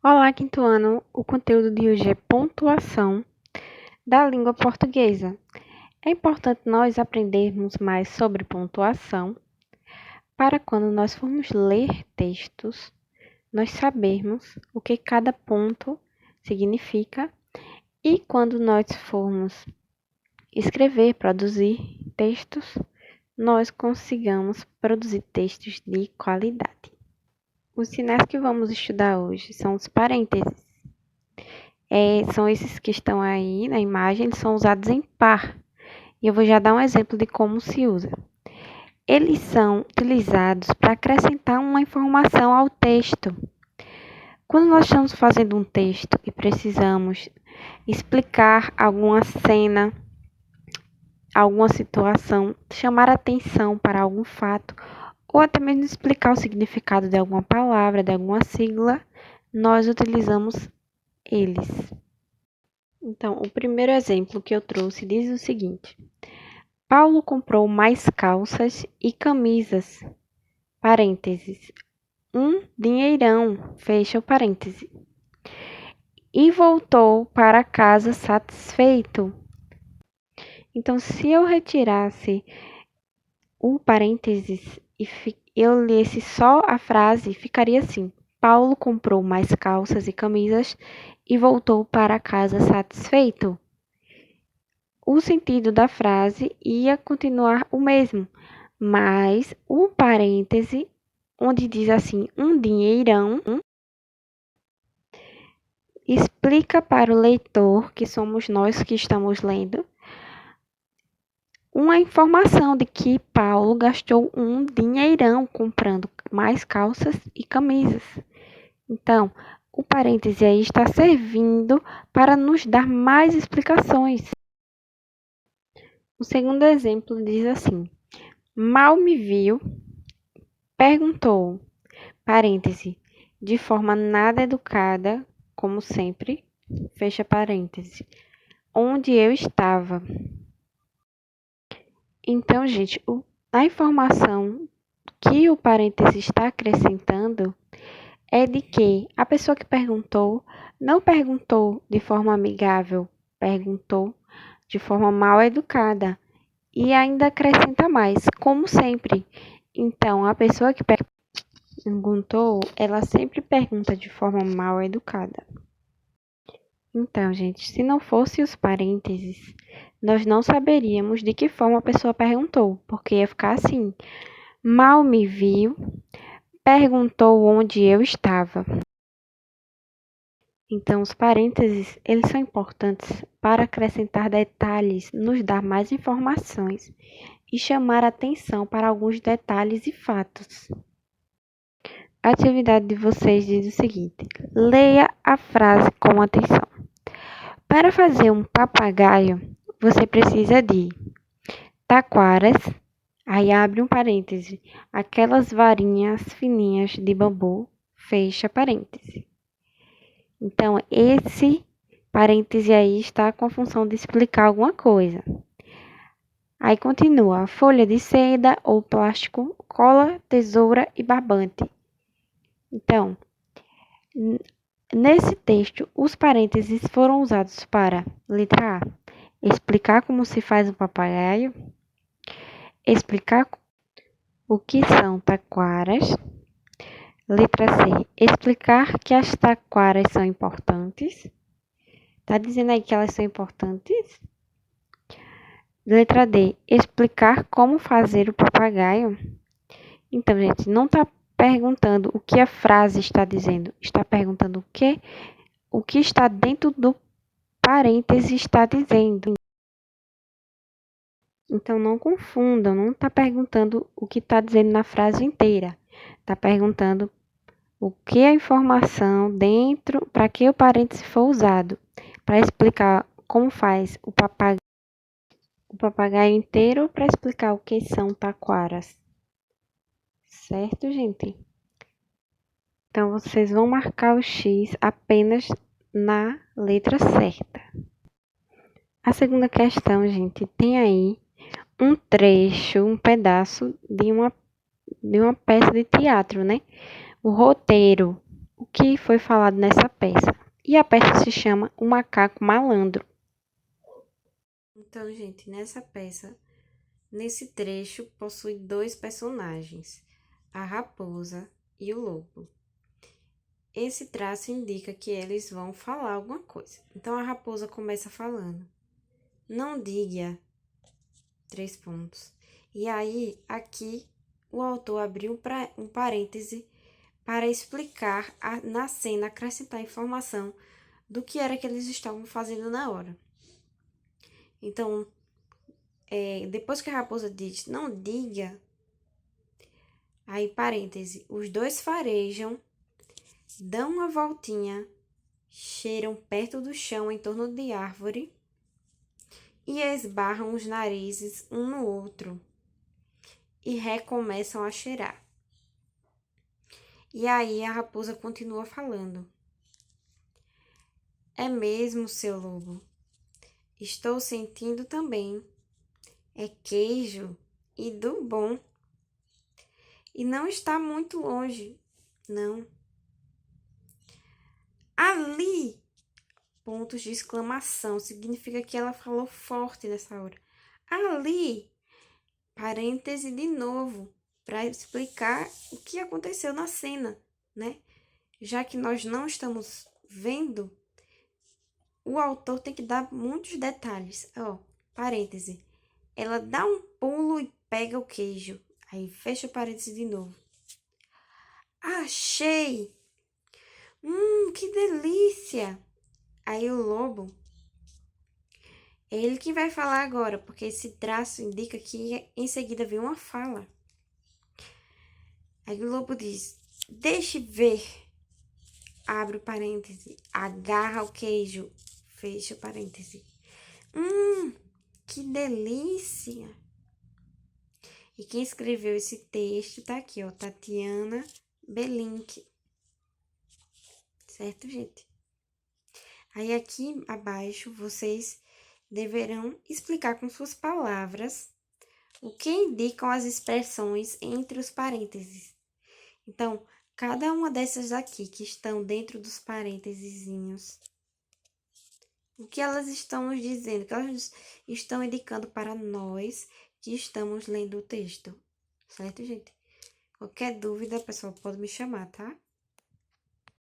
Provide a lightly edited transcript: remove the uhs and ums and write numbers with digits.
Olá, quinto ano. O conteúdo de hoje é pontuação da língua portuguesa. É importante nós aprendermos mais sobre pontuação para quando nós formos ler textos, nós sabermos o que cada ponto significa e quando nós formos escrever, produzir textos, nós consigamos produzir textos de qualidade. Os sinais que vamos estudar hoje são os parênteses. São esses que estão aí na imagem, eles são usados em par. E eu vou já dar um exemplo de como se usa. Eles são utilizados para acrescentar uma informação ao texto. Quando nós estamos fazendo um texto e precisamos explicar alguma cena, alguma situação, chamar atenção para algum fato, ou até mesmo explicar o significado de alguma palavra, de alguma sigla, nós utilizamos eles. Então, o primeiro exemplo que eu trouxe diz o seguinte: Paulo comprou mais calças e camisas, parênteses, um dinheirão, fecha o parêntese, e voltou para casa satisfeito. Então, se eu retirasse o parênteses e eu lesse só a frase, ficaria assim: Paulo comprou mais calças e camisas e voltou para casa satisfeito. O sentido da frase ia continuar o mesmo, mas o parêntese, onde diz assim, um dinheirão, explica para o leitor, que somos nós que estamos lendo, uma informação de que Paulo gastou um dinheirão comprando mais calças e camisas. Então, o parêntese aí está servindo para nos dar mais explicações. O segundo exemplo diz assim: Mal me viu, perguntou, parêntese, de forma nada educada, como sempre, fecha parêntese, onde eu estava. Então, gente, a informação que o parêntese está acrescentando é de que a pessoa que perguntou não perguntou de forma amigável, perguntou de forma mal educada. E ainda acrescenta mais, como sempre. Então, a pessoa que perguntou, ela sempre pergunta de forma mal educada. Então, gente, se não fosse os parênteses, nós não saberíamos de que forma a pessoa perguntou, porque ia ficar assim: mal me viu, perguntou onde eu estava. Então, os parênteses, eles são importantes para acrescentar detalhes, nos dar mais informações e chamar atenção para alguns detalhes e fatos. A atividade de vocês diz o seguinte: leia a frase com atenção. Para fazer um papagaio, você precisa de taquaras, aí abre um parêntese, aquelas varinhas fininhas de bambu, fecha parêntese. Então, esse parêntese aí está com a função de explicar alguma coisa. Aí continua, folha de seda ou plástico, cola, tesoura e barbante. Então, nesse texto, os parênteses foram usados para, letra A, explicar como se faz um papagaio, explicar o que são taquaras, letra C, explicar que as taquaras são importantes. Tá dizendo aí que elas são importantes? Letra D, explicar como fazer o papagaio. Então, gente, não está perguntando o que a frase está dizendo, está perguntando o que está dentro do parêntese está dizendo. Então, não confundam, não está perguntando o que está dizendo na frase inteira. Está perguntando o que a informação dentro, para que o parêntese for usado, para explicar como faz o papagaio inteiro, para explicar o que são taquaras. Certo, gente? Então, vocês vão marcar o X apenas na letra certa. A segunda questão, gente, tem aí um trecho, um pedaço de uma peça de teatro, né? O roteiro o que foi falado nessa peça. E a peça se chama O Macaco Malandro. Então, gente, nessa peça, nesse trecho, possui dois personagens, a raposa e o lobo. Esse traço indica que eles vão falar alguma coisa. Então, a raposa começa falando. Não diga, três pontos. E aí, aqui, o autor abriu um parêntese para explicar, na cena, acrescentar informação do que era que eles estavam fazendo na hora. Então, depois que a raposa diz, não diga, aí, parêntese, os dois farejam, dão uma voltinha, cheiram perto do chão em torno de árvore e esbarram os narizes um no outro e recomeçam a cheirar. E aí a raposa continua falando. É mesmo, seu lobo. Estou sentindo também. É queijo e do bom. E não está muito longe, não. Ali! Pontos de exclamação. Significa que ela falou forte nessa hora. Ali! Parêntese de novo, para explicar o que aconteceu na cena, né? Já que nós não estamos vendo, o autor tem que dar muitos detalhes. Ó, parêntese. Ela dá um pulo e pega o queijo. Aí fecha o parêntese de novo. Achei! Que delícia! Aí o lobo, é ele que vai falar agora, porque esse traço indica que em seguida vem uma fala. Aí o lobo diz, deixe ver, abre o parêntese, agarra o queijo, fecha o parêntese. Que delícia! E quem escreveu esse texto tá aqui, ó, Tatiana Belink. Certo, gente? Aí aqui abaixo vocês deverão explicar com suas palavras o que indicam as expressões entre os parênteses. Então, cada uma dessas aqui que estão dentro dos parênteses, o que elas estão nos dizendo, o que elas estão indicando para nós que estamos lendo o texto. Certo, gente? Qualquer dúvida, pessoal, pode me chamar, tá?